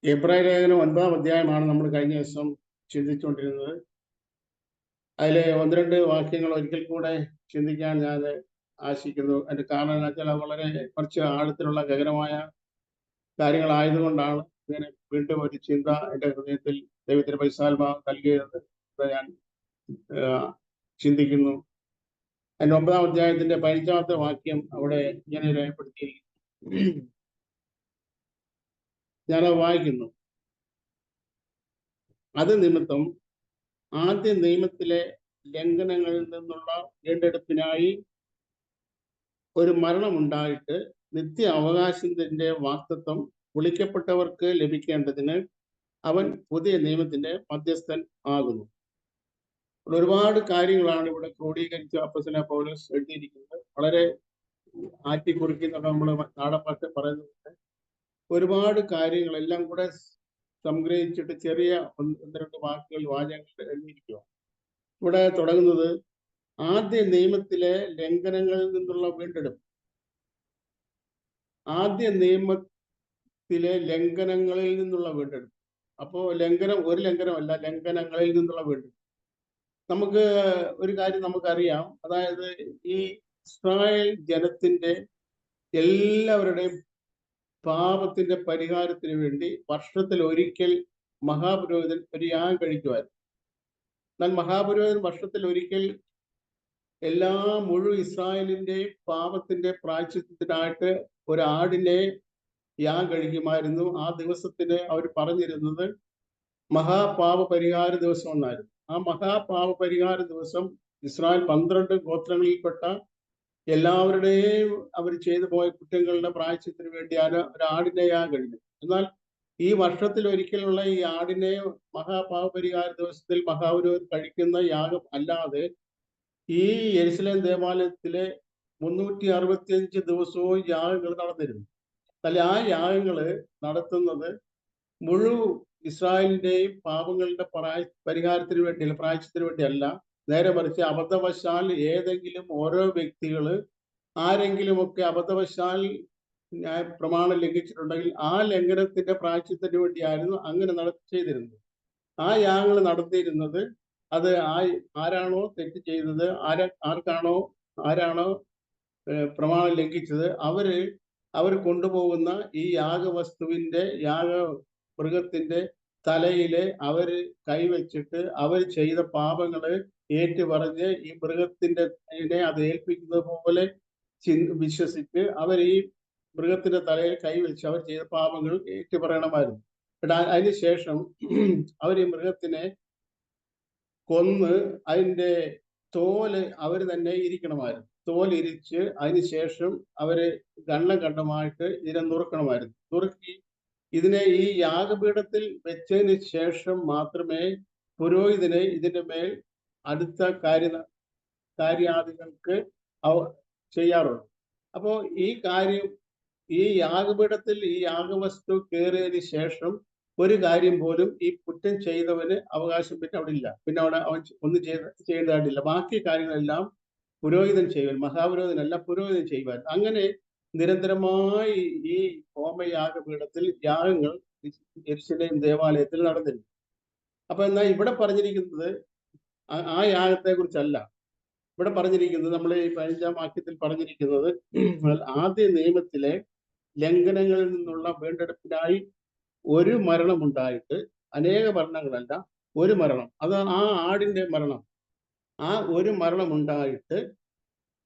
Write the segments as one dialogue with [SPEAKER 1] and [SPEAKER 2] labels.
[SPEAKER 1] എബ്രായ ലേഖനം 9-ാം അധ്യായമാണ് നമ്മൾ കഴിഞ്ഞ ദിവസം ചിന്തിച്ചുകൊണ്ടിരുന്നത്. അതിലെ ഒന്ന് രണ്ട് വാക്യങ്ങൾ ഒരിക്കൽ കൂടെ ചിന്തിക്കാൻ ഞാൻ ആശിക്കുന്നു. അതിന്റെ കാരണം എന്ന് വെച്ചാൽ അത് വളരെ കുറച്ച് ആഴത്തിലുള്ള ഗഹനമായ കാര്യങ്ങളായതുകൊണ്ടാണ് ഇങ്ങനെ വീണ്ടും ഒരു ചിന്ത എൻ്റെ ഹൃദയത്തിൽ ദൈവത്തിന്റെ പരിശുദ്ധാത്മാവ് നൽകിയത് ഞാൻ ചിന്തിക്കുന്നു. അതിന്റെ 9-ാം അധ്യായത്തിന്റെ 15-ാമത്തെ വാക്യം അവിടെ ഇങ്ങനെ രേഖപ്പെടുത്തിയിരിക്കുന്നു. ഞാനത് വായിക്കുന്നു. അത് നിമിത്തം ആദ്യ നിയമത്തിലെ ലംഘനങ്ങളിൽ നിന്നുള്ള വീണ്ടെടുപ്പിനായി ഒരു മരണമുണ്ടായിട്ട് നിത്യ അവകാശത്തിന്റെ വാഗ്ദത്തം വിളിക്കപ്പെട്ടവർക്ക് ലഭിക്കേണ്ടതിന് അവൻ പുതിയ നിയമത്തിന്റെ മധ്യസ്ഥൻ ആകുന്നു. ഒരുപാട് കാര്യങ്ങളാണ് ഇവിടെ ക്രോഡീകരിച്ച് അപ്പോസ്തലനായ പൗലോസ് എഴുതിയിരിക്കുന്നത്. വളരെ ആറ്റിക്കുറിക്കുന്നൊക്കെ നമ്മൾ നാടൻ ഭാഷ പറയുന്നത് ഒരുപാട് കാര്യങ്ങളെല്ലാം കൂടെ സംഗ്രഹിച്ചിട്ട് ചെറിയ ഒന്ന് രണ്ട് വാക്കുകൾ വാചകങ്ങൾ എഴുതിയിരിക്കുക. ഇവിടെ തുടങ്ങുന്നത് ആദ്യ നിയമത്തിലെ ലംഘനങ്ങളിൽ നിന്നുള്ള വീണ്ടെടുപ്പ്. ആദ്യ നിയമത്തിലെ ലംഘനങ്ങളിൽ നിന്നുള്ള വീണ്ടെടുപ്പ്. അപ്പോ ലംഘനം ഒരു ലംഘനമല്ല, ലംഘനങ്ങളിൽ നിന്നുള്ള വീണ്ടെടുപ്പ്. നമുക്ക് ഒരു കാര്യം നമുക്കറിയാം, അതായത് ഈ ഇസ്രായേൽ ജനത്തിന്റെ എല്ലാവരുടെയും പാപത്തിന്റെ പരിഹാരത്തിന് വേണ്ടി വർഷത്തിൽ ഒരിക്കൽ മഹാപുരോഹിതൻ ഒരു യാഗം കഴിക്കുമായിരുന്നു. എന്നാൽ മഹാപുരോഹിതൻ വർഷത്തിൽ ഒരിക്കൽ എല്ലാ മുഴുവൻ ഇസ്രായേലിന്റെയും പാപത്തിന്റെ പ്രായശ്ചിത്തത്തിനായിട്ട് ഒരു ആടിനെ യാഗം കഴിക്കുമായിരുന്നു. ആ ദിവസത്തിന് അവർ പറഞ്ഞിരുന്നത് മഹാപാപ പരിഹാര ദിവസം എന്നായിരുന്നു. ആ മഹാപാപ പരിഹാര ദിവസം ഇസ്രായേൽ 12 ഗോത്രങ്ങളിൽപ്പെട്ട എല്ലാവരുടെയും അവർ ചെയ്തു പോയ കുറ്റങ്ങളുടെ പ്രായശ്ചിത്തത്തിന് വേണ്ടിയാണ് ഒരു ആടിനെ യാഗം കഴിക്കുന്നത്. എന്നാൽ ഈ വർഷത്തിൽ ഒരിക്കലുള്ള ഈ ആടിനെ മഹാപാപ പരിഹാര ദിവസത്തിൽ മഹാപുരോഹിതൻ കഴിക്കുന്ന യാഗം അല്ലാതെ ഈ യെരുശലേം ദേവാലയത്തിലെ 365 ദിവസവും യാഗങ്ങൾ നടന്നിരുന്നു. അല്ല, ആ യാഗങ്ങള് നടത്തുന്നത് മുഴുവൻ ഇസ്രായേലിന്റെയും പാപങ്ങളുടെ പരിഹാരത്തിന് വേണ്ടിയല്ല, പ്രായശ്ചിത്തത്തിന് വേണ്ടിയല്ല. നേരെ മറിച്ച് അബദ്ധവശാൽ ഏതെങ്കിലും ഓരോ വ്യക്തികള് ആരെങ്കിലുമൊക്കെ അബദ്ധവശാൽ പ്രമാണം ലംഘിച്ചിട്ടുണ്ടെങ്കിൽ ആ ലംഘനത്തിന്റെ പ്രായശ്ചിത്തത്തിന് വേണ്ടിയായിരുന്നു അങ്ങനെ ചെയ്തിരുന്നത്. ആ യാഗങ്ങൾ നടത്തിയിരുന്നത് അത് ആരാണോ തെറ്റ് ചെയ്തത്, ആരാണോ പ്രമാണം ലംഘിച്ചത്, അവർ കൊണ്ടുപോകുന്ന ഈ യാഗവസ്തുവിന്റെ മൃഗത്തിന്റെ തലയില് അവര് കൈവച്ചിട്ട് അവർ ചെയ്ത പാപങ്ങള് ഏറ്റുപറഞ്ഞ് ഈ മൃഗത്തിന്റെ അത് ഏൽപ്പിക്കുന്നത് പോലെ വിശ്വസിച്ച് അവർ ഈ മൃഗത്തിന്റെ തലയിൽ കൈവച്ച് അവർ ചെയ്ത പാപങ്ങൾ ഏറ്റുപറയണമായിരുന്നു. അതിനുശേഷം അവർ ഈ മൃഗത്തിനെ കൊന്ന് അതിന്റെ തോല് അവർ തന്നെ ഇരിക്കണമായിരുന്നു. തോൽ ഇരിച്ച് അതിനുശേഷം അവര് ഖണ്ഡമായിട്ട് ഇതിനെ നുറുക്കണമായിരുന്നു. നുറുക്കി ഇതിനെ ഈ യാഗപീഠത്തിൽ വെച്ചതിന് ശേഷം മാത്രമേ പുരോഹിതനെ ഇതിന്റെ മേൽ അടുത്ത കാര്യാദികൾക്ക് ചെയ്യാറുള്ളൂ. അപ്പോ ഈ യാഗപീഠത്തിൽ ഈ യാഗവസ്തു കയറിയതിന് ശേഷം ഒരു കാര്യം പോലും ഈ കുറ്റം ചെയ്തവന് അവകാശം പിന്നെ അവിടെ ഇല്ല. പിന്നെ അവിടെ അവൻ ഒന്നും ചെയ്യേണ്ടതായിട്ടില്ല. ബാക്കി കാര്യങ്ങളെല്ലാം പുരോഹിതൻ ചെയ്യുവാൻ, മഹാപുരോഹിതനല്ല പുരോഹിതൻ ചെയ്യുവാൻ. അങ്ങനെ നിരന്തരമായി ഈ ഹോമയാഗപീഠത്തിൽ യാഗങ്ങൾ യെരുശലേം ദേവാലയത്തിൽ നടന്നിരുന്നു. അപ്പൊ എന്നാൽ ഇവിടെ പറഞ്ഞിരിക്കുന്നത് ആ യാഗത്തെ കുറിച്ചല്ല. ഇവിടെ പറഞ്ഞിരിക്കുന്നത്, നമ്മൾ ഈ 15-ാം വാക്യത്തിൽ പറഞ്ഞിരിക്കുന്നത് ആദ്യ നിയമത്തിലെ ലംഘനങ്ങളിൽ നിന്നുള്ള വീണ്ടെടുപ്പിനായി ഒരു മരണം ഉണ്ടായിട്ട്, അനേക മരണങ്ങളല്ല, ഒരു മരണം, അത് ആ ആടിന്റെ മരണം, ആ ഒരു മരണം ഉണ്ടായിട്ട്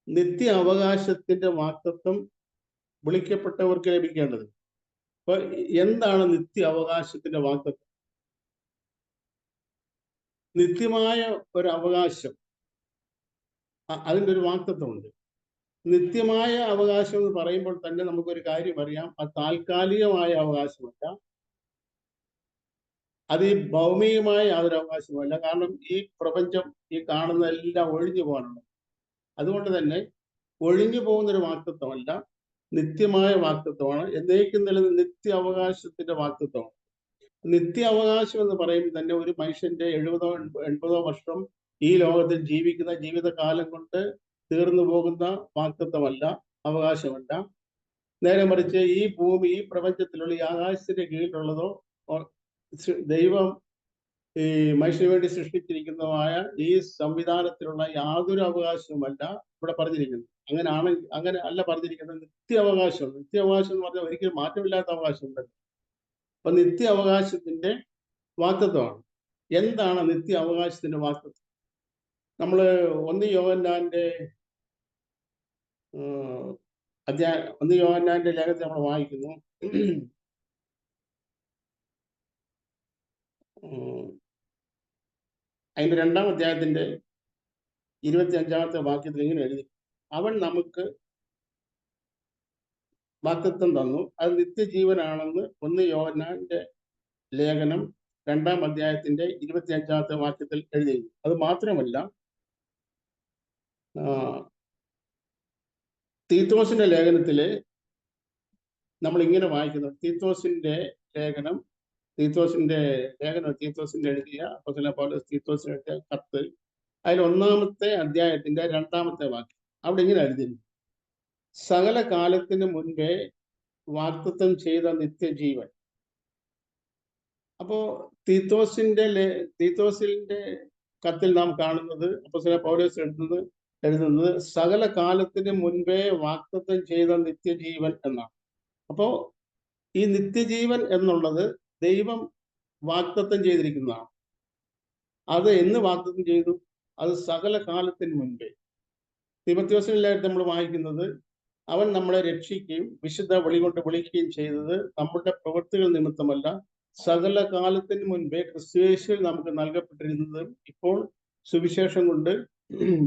[SPEAKER 1] നിത്യ അവകാശത്തിന്റെ വാഗ്ദത്തം വിളിക്കപ്പെട്ടവർക്ക് ലഭിക്കേണ്ടത്. അപ്പൊ എന്താണ് നിത്യ അവകാശത്തിന്റെ വാഗ്ദത്തം? നിത്യമായ ഒരു അവകാശം, അതിൻ്റെ ഒരു വാഗ്ദത്തമുണ്ട്. നിത്യമായ അവകാശം എന്ന് പറയുമ്പോൾ തന്നെ നമുക്കൊരു കാര്യം അറിയാം, അത് താൽക്കാലികമായ അവകാശമല്ല, അത് ഈ ഭൗമികമായ യാതൊരു അവകാശമല്ല. കാരണം ഈ പ്രപഞ്ചം, ഈ കാണുന്ന എല്ലാം ഒഴിഞ്ഞു പോകാനുണ്ട്. അതുകൊണ്ട് തന്നെ ഒഴിഞ്ഞു പോകുന്നൊരു വാഗ്ദത്തമല്ല, നിത്യമായ വാഗ്ദത്തമാണ്. എന്നേക്കും നിലനിന്ന് നിത്യ അവകാശത്തിന്റെ വാഗ്ദത്തമാണ്. നിത്യ അവകാശം എന്ന് പറയുമ്പോൾ തന്നെ ഒരു മനുഷ്യന്റെ 70-80 വർഷം ഈ ലോകത്തിൽ ജീവിക്കുന്ന ജീവിതകാലം കൊണ്ട് തീർന്നു പോകുന്ന വാഗ്ദത്തമല്ല, അവകാശമല്ല. നേരെ മറിച്ച് ഈ ഭൂമി, ഈ പ്രപഞ്ചത്തിലുള്ള ഈ ആകാശത്തിന്റെ കീഴിലുള്ളതോ ദൈവം ഈ മനുഷ്യന് വേണ്ടി സൃഷ്ടിച്ചിരിക്കുന്നതുമായ ഈ സംവിധാനത്തിലുള്ള യാതൊരു അവകാശവുമല്ല ഇവിടെ പറഞ്ഞിരിക്കുന്നത്. അങ്ങനെ അല്ല പറഞ്ഞിരിക്കുന്നത്. നിത്യാവകാശം എന്ന് പറഞ്ഞാൽ ഒരിക്കലും മാറ്റമില്ലാത്ത അവകാശമുണ്ടല്ലോ. അപ്പൊ നിത്യ അവകാശത്തിന്റെ വാഗ്ദത്തമാണ്. എന്താണ് നിത്യ അവകാശത്തിന്റെ വാഗ്ദത്തം? നമ്മള് 1 യോഹന്നാന്റെ ലേഖനത്തിൽ നമ്മൾ വായിക്കുന്നു. അതിന്റെ 2-ാം അധ്യായത്തിന്റെ 25-ാമത്തെ വാക്യത്തിൽ ഇങ്ങനെ എഴുതി, അവൻ നമുക്ക് വാഗ്ദത്തം തന്നു, അത് നിത്യജീവനാണെന്ന് 1 യോഹന്നാന്റെ ലേഖനം 2-ാം അധ്യായത്തിന്റെ 25-ാമത്തെ വാക്യത്തിൽ എഴുതി. അത് മാത്രമല്ല, തീത്തോസിന്റെ ലേഖനത്തില് നമ്മൾ ഇങ്ങനെ വായിക്കുന്നു. തീത്തോസിന്റെ എഴുതിയ അപ്പോസ്തലൻ പൗലോസ് തീത്തോസിന് എഴുതിയ കത്ത്, അതിൽ 1-ാമത്തെ അധ്യായത്തിന്റെ 2-ാമത്തെ വാക്യം അവിടെ ഇങ്ങനെ എഴുതിയിരുന്നു, സകല കാലത്തിന് മുൻപേ വാഗ്ദത്തം ചെയ്ത നിത്യജീവൻ. അപ്പോ തീത്തോസിന്റെ കത്തിൽ നാം കാണുന്നത്, അപ്പോസ്തലൻ പൗലോസ് എഴുതുന്നത് സകല കാലത്തിന് മുൻപേ വാഗ്ദത്തം ചെയ്ത നിത്യജീവൻ എന്നാണ്. അപ്പോ ഈ നിത്യജീവൻ എന്നുള്ളത് ദൈവം വാഗ്ദത്തം ചെയ്തിരിക്കുന്നതാണ്. അത് എന്ന് വാഗ്ദത്തം ചെയ്തു? അത് സകല കാലത്തിന് മുൻപേ. തിമോഥെയോസിലായിട്ട് നമ്മൾ വായിക്കുന്നത്, അവൻ നമ്മളെ രക്ഷിക്കുകയും വിശുദ്ധ വിളി കൊണ്ട് വിളിക്കുകയും ചെയ്തത് നമ്മുടെ പ്രവൃത്തികൾ നിമിത്തമല്ല, സകല കാലത്തിന് മുൻപേ ക്രിസ്തുയേശുവിൽ നമുക്ക് നൽകപ്പെട്ടിരുന്നത് ഇപ്പോൾ സുവിശേഷം കൊണ്ട്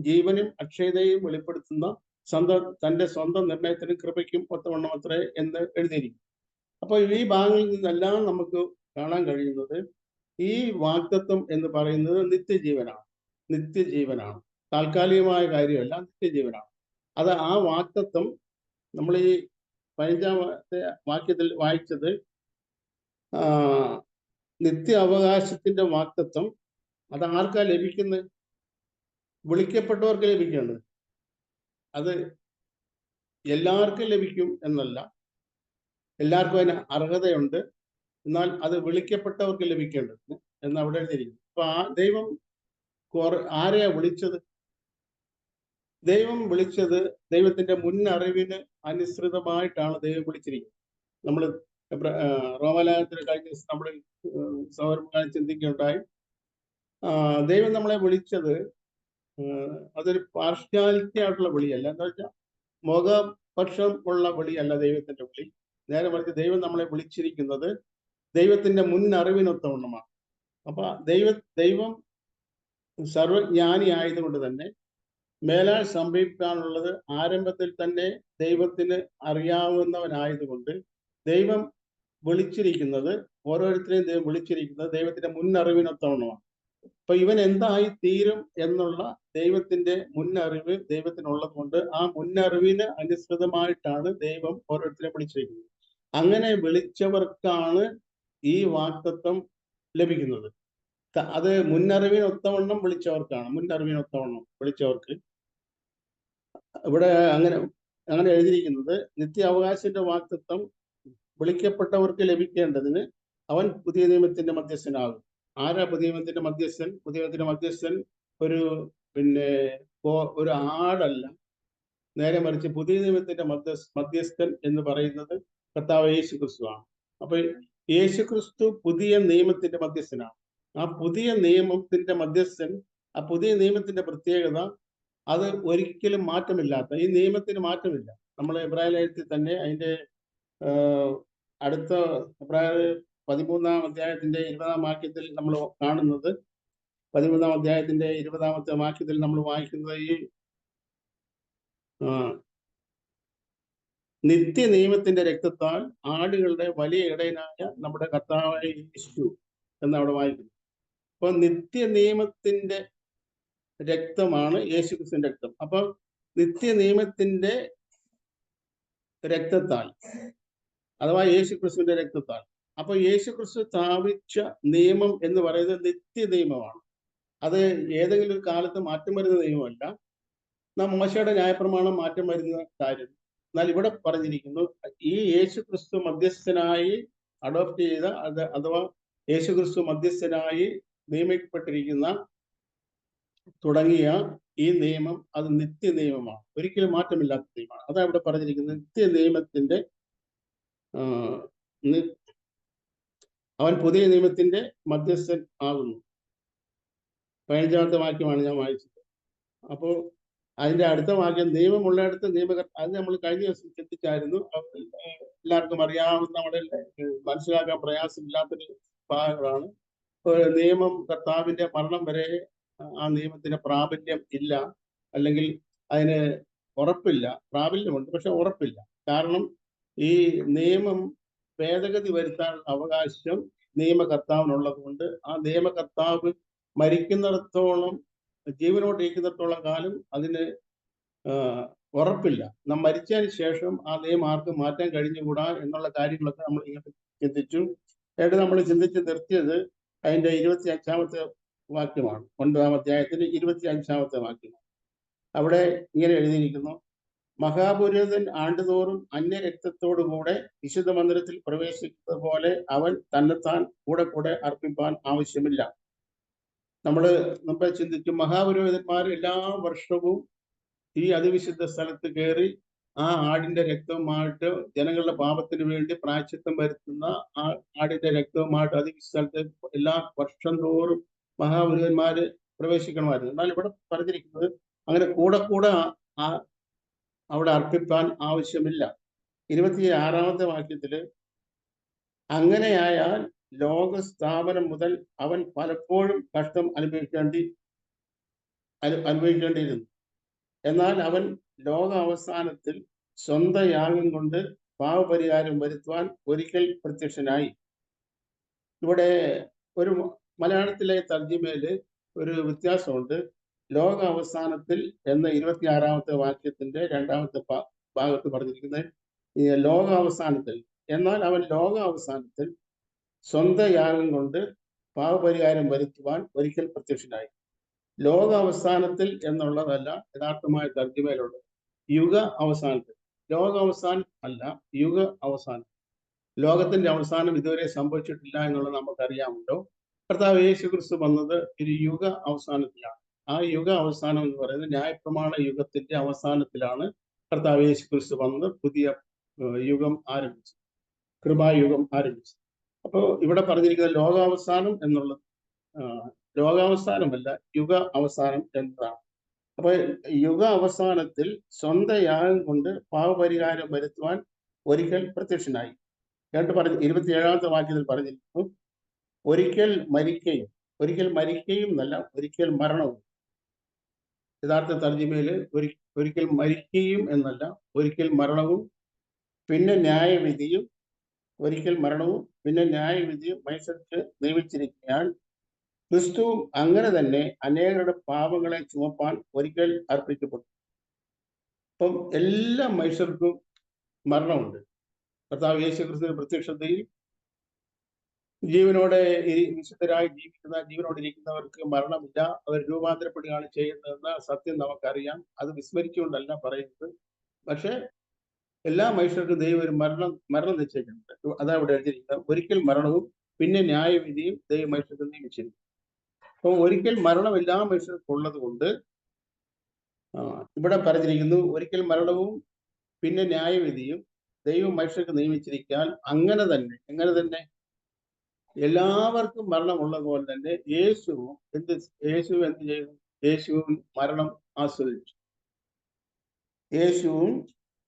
[SPEAKER 1] ജീവനും അക്ഷയതയും വെളിപ്പെടുത്തുന്ന തന്റെ സ്വന്തം നിർണയത്തിനും കൃപയ്ക്കും ഒത്തവണ്ണമത്രേ എന്ന് എഴുതിയിരിക്കും. അപ്പോൾ ഈ ഭാഗങ്ങളിൽ നിന്നെല്ലാം നമുക്ക് കാണാൻ കഴിയുന്നത് ഈ വാഗ്ദത്തം എന്ന് പറയുന്നത് നിത്യജീവനാണ്. താൽക്കാലികമായ കാര്യമല്ല, നിത്യജീവനാണ്. അത് ആ വാഗ്ദത്തം നമ്മൾ ഈ 15-ാമത്തെ വാക്യത്തിൽ വായിച്ചത്, നിത്യ അവകാശത്തിന്റെ വാഗ്ദത്തം അത് ആർക്കാ ലഭിക്കുന്നത്? വിളിക്കപ്പെട്ടവർക്ക് ലഭിക്കേണ്ടത്. അത് എല്ലാവർക്കും ലഭിക്കും എന്നല്ല, എല്ലാവർക്കും അതിന് അർഹതയുണ്ട്. എന്നാൽ അത് വിളിക്കപ്പെട്ടവർക്ക് ലഭിക്കേണ്ടത് എന്ന് അവിടെ എഴുതിയിരിക്കുന്നു. അപ്പൊ ദൈവം ആരെയാ വിളിച്ചത്? ദൈവം വിളിച്ചത് ദൈവത്തിന്റെ മുന്നറിവിന് അനുസൃതമായിട്ടാണ് ദൈവം വിളിച്ചിരിക്കുന്നത്. നമ്മൾ റോമാലേഖനത്തിന് കഴിഞ്ഞ ദിവസം നമ്മൾ സൗരഭം ചിന്തിക്കുകയുണ്ടായി. ദൈവം നമ്മളെ വിളിച്ചത് അതൊരു പാർഷ്യാലിറ്റി ആയിട്ടുള്ള വിളിയല്ല. എന്താ വെച്ചാൽ മുഖപക്ഷം ഉള്ള വിളിയല്ല ദൈവത്തിന്റെ വിളി. നേരെ മറിച്ച് ദൈവം നമ്മളെ വിളിച്ചിരിക്കുന്നത് ദൈവത്തിന്റെ മുന്നറിവിനൊത്തവണ്ണമാണ്. അപ്പൊ ദൈവം സർവജ്ഞാനി ആയതുകൊണ്ട് തന്നെ മേലാൽ സംഭവിക്കാനുള്ളത് ആരംഭത്തിൽ തന്നെ ദൈവത്തിന് അറിയാവുന്നവനായതുകൊണ്ട് ദൈവം വിളിച്ചിരിക്കുന്നത്, ഓരോരുത്തരെയും ദൈവം വിളിച്ചിരിക്കുന്നത് ദൈവത്തിന്റെ മുന്നറിവിനൊത്തവണ്ണമാണ്. അപ്പൊ ഇവൻ എന്തായി തീരും എന്നുള്ള ദൈവത്തിന്റെ മുന്നറിവ് ദൈവത്തിനുള്ളത് കൊണ്ട് ആ മുന്നറിവിന് അനുസൃതമായിട്ടാണ് ദൈവം ഓരോരുത്തരെ വിളിച്ചിരിക്കുന്നത്. അങ്ങനെ വിളിച്ചവർക്കാണ് ഈ വാഗ്ദത്തം ലഭിക്കുന്നത്. അത് മുന്നറിവിനൊത്തവണ്ണം വിളിച്ചവർക്ക് ഇവിടെ അങ്ങനെ എഴുതിയിരിക്കുന്നത്, നിത്യ അവകാശത്തിന്റെ വാഗ്ദത്തം വിളിക്കപ്പെട്ടവർക്ക് ലഭിക്കേണ്ടതിന് അവൻ പുതിയ നിയമത്തിന്റെ മധ്യസ്ഥനാകും. ആരാ പുതിയ നിയമത്തിന്റെ മധ്യസ്ഥൻ? പുതിയ നിയമത്തിന്റെ മധ്യസ്ഥൻ ഒരു ആടല്ല, നേരെ മറിച്ച് പുതിയ നിയമത്തിന്റെ മധ്യസ്ഥൻ എന്ന് പറയുന്നത് കർത്താവ് യേശു ക്രിസ്തുവാണ്. അപ്പൊ യേശു ക്രിസ്തു പുതിയ നിയമത്തിന്റെ മധ്യസ്ഥനാണ്. ആ പുതിയ നിയമത്തിന്റെ മധ്യസ്ഥൻ, ആ പുതിയ നിയമത്തിന്റെ പ്രത്യേകത, അത് ഒരിക്കലും മാറ്റമില്ലാത്ത, ഈ നിയമത്തിന് മാറ്റമില്ല. നമ്മൾ എബ്രായ ലേഖനത്തിൽ തന്നെ അതിന്റെ അടുത്ത എബ്രായർ 13-ാം അധ്യായത്തിന്റെ 20-ാം വാക്യത്തിൽ നമ്മൾ കാണുന്നത്, 13-ാം അധ്യായത്തിന്റെ 20-ാമത്തെ വാക്യത്തിൽ നമ്മൾ വായിക്കുന്നത് ഈ നിത്യ നിയമത്തിന്റെ രക്തത്താൽ ആടുകളുടെ വലിയ ഇടയനായ നമ്മുടെ കർത്താവായ യേശു എന്നവിടെ വായിക്കുന്നു. അപ്പൊ നിത്യ നിയമത്തിന്റെ രക്തമാണ് യേശു ക്രിസ്തുവിന്റെ രക്തം. അപ്പൊ നിത്യ നിയമത്തിന്റെ രക്തത്താൽ, അഥവാ യേശു ക്രിസ്തുവിന്റെ രക്തത്താൽ. അപ്പൊ യേശു ക്രിസ്തു സ്ഥാപിച്ച നിയമം എന്ന് പറയുന്നത് നിത്യ നിയമമാണ്. അത് ഏതെങ്കിലും ഒരു കാലത്ത് മാറ്റം വരുന്ന നിയമമല്ല. നാം മോശയുടെ ന്യായപ്രമാണം മാറ്റം വരുന്ന കാര്യം. എന്നാൽ ഇവിടെ പറഞ്ഞിരിക്കുന്നു, ഈ യേശു ക്രിസ്തു മധ്യസ്ഥനായി അഡോപ്റ്റ് ചെയ്ത അഥവാ യേശുക്രിസ്തു മധ്യസ്ഥനായി നിയമിക്കപ്പെട്ടിരിക്കുന്ന തുടങ്ങിയ ഈ നിയമം അത് നിത്യ നിയമമാണ്, ഒരിക്കലും മാറ്റമില്ലാത്ത നിയമമാണ്. അതാണ് ഇവിടെ പറഞ്ഞിരിക്കുന്നത്. നിത്യ നിയമത്തിന്റെ അവൻ പുതിയ നിയമത്തിന്റെ മധ്യസ്ഥൻ ആകുന്നു. 15ാമത്തെ വാക്യമാണ് ഞാൻ വായിച്ചത്. അപ്പോൾ അതിന്റെ അടുത്ത വാക്യം നിയമമുള്ളിടത്ത് അത് നമ്മൾ കഴിഞ്ഞ ദിവസം ചിന്തിച്ചായിരുന്നു. എല്ലാവർക്കും അറിയാവുന്ന, നമ്മുടെ മനസ്സിലാക്കാൻ പ്രയാസമില്ലാത്തൊരു ഭാഗങ്ങളാണ്. നിയമം കർത്താവിന്റെ മരണം വരെ ആ നിയമത്തിന് പ്രാബല്യം ഇല്ല, അല്ലെങ്കിൽ അതിന് ഉറപ്പില്ല. പ്രാബല്യമുണ്ട്, പക്ഷെ ഉറപ്പില്ല. കാരണം ഈ നിയമം ഭേദഗതി വരുത്താനുള്ള അവകാശം നിയമകർത്താവിനുള്ളത് കൊണ്ട് ആ നിയമകർത്താവ് മരിക്കുന്നിടത്തോളം, ജീവനോട്ടിരിക്കുന്നിടത്തോളം കാലം അതിന് ഉറപ്പില്ല. നാം മരിച്ചതിന് ശേഷം ആ നിയമം ആർക്കും മാറ്റാൻ കഴിഞ്ഞുകൂടാ എന്നുള്ള കാര്യങ്ങളൊക്കെ നമ്മൾ ഇങ്ങനെ ചിന്തിച്ചു. ഏട്ട് നമ്മൾ ചിന്തിച്ച് നിർത്തിയത് അതിന്റെ 25ാമത്തെ വാക്യമാണ്. 9ാം അധ്യായത്തിന്റെ 25ാമത്തെ വാക്യമാണ്. അവിടെ ഇങ്ങനെ എഴുതിയിരിക്കുന്നു: മഹാപുരോഹിതൻ ആണ്ടുതോറും അന്യരക്തത്തോടുകൂടെ വിശുദ്ധ മന്ദിരത്തിൽ പ്രവേശിക്കുന്നത് പോലെ അവൻ തന്നെത്താൻ കൂടെ കൂടെ അർപ്പിപ്പാൻ ആവശ്യമില്ല. നമ്മൾ ചിന്തിക്കും, മഹാപുരോഹിതന്മാർ എല്ലാ വർഷവും ഈ അതിവിശുദ്ധ സ്ഥലത്ത് കയറി ആ ആടിന്റെ രക്തവുമായിട്ട് ജനങ്ങളുടെ പാപത്തിന് വേണ്ടി പ്രായശ്ചിത്തം വരുത്തുന്ന ആ ആടിന്റെ രക്തവുമായിട്ട് അതിവിശുദ്ധ സ്ഥലത്ത് എല്ലാ വർഷം തോറും മഹാപുരോഹിതന്മാര് പ്രവേശിക്കണമായിരുന്നു. എന്നാൽ ഇവിടെ പറഞ്ഞിരിക്കുന്നത് അങ്ങനെ കൂടെ കൂടെ അവിടെ അർപ്പിക്കാൻ ആവശ്യമില്ല. 26ാമത്തെ വാക്യത്തില് അങ്ങനെയായാൽ ലോകസ്ഥാപനം മുതൽ അവൻ പലപ്പോഴും കഷ്ടം അനുഭവിക്കേണ്ടിയിരുന്നു. എന്നാൽ അവൻ ലോക അവസാനത്തിൽ സ്വന്തം യാഗം കൊണ്ട് പാപപരിഹാരം വരുത്തുവാൻ ഒരിക്കൽ പ്രത്യക്ഷനായി. ഇവിടെ ഒരു മലയാളത്തിലെ തർജ്ജിമയില് ഒരു വ്യത്യാസമുണ്ട്. ലോക അവസാനത്തിൽ എന്ന 26ാമത്തെ വാക്യത്തിന്റെ 2ാമത്തെ ഭാഗത്ത് പറഞ്ഞിരിക്കുന്നത് ലോക അവസാനത്തിൽ. എന്നാൽ അവൻ ലോക അവസാനത്തിൽ സ്വന്തം യാഗം കൊണ്ട് പാപപരിഹാരം വരുത്തുവാൻ ഒരിക്കൽ പ്രത്യക്ഷനായി. ലോക അവസാനത്തിൽ എന്നുള്ളതല്ല യഥാർത്ഥമായ തർജ്ജിമയിലുള്ളത്. യുഗ അവസാനത്തിൽ. ലോക അവസാനം അല്ല, യുഗ അവസാനം. ലോകത്തിന്റെ അവസാനം ഇതുവരെ സംഭവിച്ചിട്ടില്ല എന്നുള്ളത് നമുക്കറിയാമല്ലോ. കർത്താവ് യേശുക്രിസ്തു വന്നത് ഒരു യുഗ അവസാനത്തിലാണ്. ആ യുഗ അവസാനം എന്ന് പറയുന്നത് ന്യായപ്രമാണ യുഗത്തിന്റെ അവസാനത്തിലാണ് കർത്താവ് യേശുക്രിസ്തു വന്നത്, പുതിയ യുഗം ആരംഭിച്ചത്, കൃപായുഗം ആരംഭിച്ചത്. അപ്പോൾ ഇവിടെ പറഞ്ഞിരിക്കുന്നത് ലോകാവസാനം എന്നുള്ളത് ലോകാവസാനമല്ല, യുഗ അവസാനം എന്നതാണ്. അപ്പൊ യുഗ അവസാനത്തിൽ സ്വന്തം യാഗം കൊണ്ട് പാപപരിഹാരം വരുത്തുവാൻ ഒരിക്കൽ പ്രത്യക്ഷനായി. എന്നിട്ട് 27ാമത്തെ വാക്യത്തിൽ പറഞ്ഞിരിക്കുന്നു, ഒരിക്കൽ മരിക്കുകയും എന്നല്ല, ഒരിക്കൽ മരണവും. യഥാർത്ഥ തർജ്ജിമയില് ഒരിക്കൽ മരിക്കുകയും എന്നല്ല, ഒരിക്കൽ മരണവും പിന്നെ ന്യായവിധിയും, ഒരിക്കൽ മരണവും പിന്നെ ന്യായവിധിയും മനുഷ്യർക്ക് നിയമിച്ചിരിക്കാൻ ക്രിസ്തുവും അങ്ങനെ തന്നെ അനേകരുടെ പാപങ്ങളെ ചുമപ്പാൻ ഒരിക്കൽ അർപ്പിക്കപ്പെട്ടു. അപ്പം എല്ലാ മനുഷ്യർക്കും മരണമുണ്ട്. കർത്താവ് യേശുക്രിസ്തുവിന്റെ പ്രത്യക്ഷതയിൽ ജീവനോടെ വിശുദ്ധരായി ജീവനോടെ ഇരിക്കുന്നവർക്ക് മരണമില്ല, അവർ രൂപാന്തരപ്പെടുകയാണ് ചെയ്യുന്നതെന്ന സത്യം നമുക്കറിയാം. അത് വിസ്മരിച്ചുകൊണ്ടല്ല പറയുന്നത്. പക്ഷെ എല്ലാ മനുഷ്യർക്കും ദൈവം ഒരു മരണം നിശ്ചയിക്കുന്നുണ്ട്. അതാ ഇവിടെ എഴുതിയിരിക്കുന്നത്, ഒരിക്കൽ മരണവും പിന്നെ ന്യായവിധിയും ദൈവം മനുഷ്യർക്ക് നിയമിച്ചിരിക്കുന്നു. അപ്പോൾ ഒരിക്കൽ മരണം എല്ലാ മനുഷ്യർക്കും ഉള്ളത് കൊണ്ട് ഇവിടെ പറഞ്ഞിരിക്കുന്നു, ഒരിക്കൽ മരണവും പിന്നെ ന്യായവിധിയും ദൈവം മനുഷ്യർക്ക് നിയമിച്ചിരിക്കാൻ എങ്ങനെ തന്നെ എല്ലാവർക്കും മരണമുള്ളത് പോലെ തന്നെ യേശു എന്ത് ചെയ്തു? യേശുവും മരണം ആസ്വദിച്ചു. യേശുവും